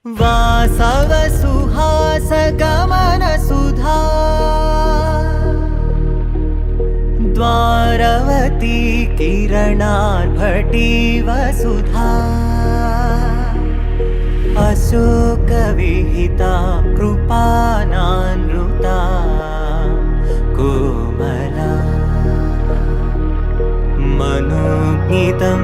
वासव सुहास गमन सुधा द्वारवती किरणार्भटी वसुधा अशोक विहिता कृपानानृता कोमला मनोज्ञितं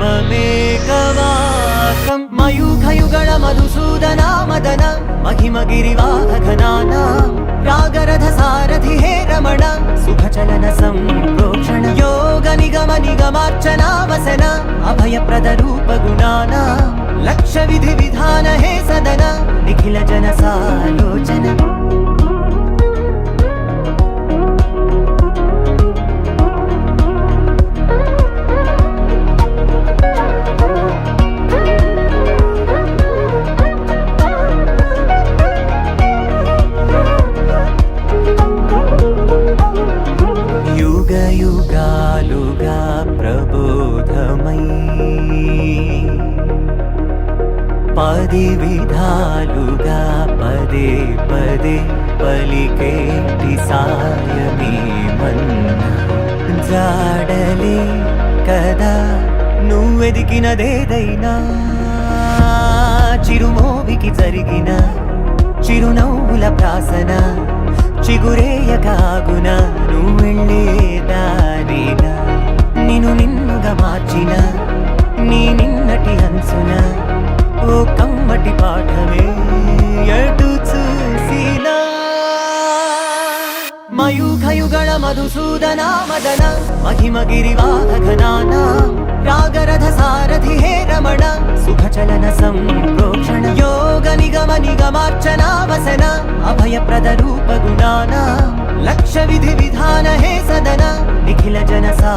ममेकवाकं मयूखयुगळ मधुसूदना मदन महिमगिरिवाहघनाना रागरथ सारथि हे रमण सुखचलन सम्प्रोक्षण योग निगम निगमार्चना वसन अभयप्रद रूप गुणाना लक्ष विधि विधान हे सदन निखिल जन सालोचन युग युगालुगा प्रबोधमयी पदि विधालुगा पदे पदे पलिकेटि सायमे मन्न जाडले कदा నువ్వెదికినదేదైనా చిరుమోవికి జరిగిన చిరునవ్వుల ప్రాసన చిగురేయకాగున నువ్వెళ్ళే దారిన నిన్ను నిన్నుగా మార్చిన నీ నిన్నటి హంసున ఓ కమ్మటి పాఠమే ఎటు చూసినా మయూఖయుగళ మధుసూదనా మదన महिमगिरिवाहघनाना रागरथ सारथि हे रमण सुखचलन सम्प्रोक्षण योग निगम निगमार्चना वसन अभयप्रद रूप गुणाना लक्ष विधि विधान हे सदन निखिल जन सा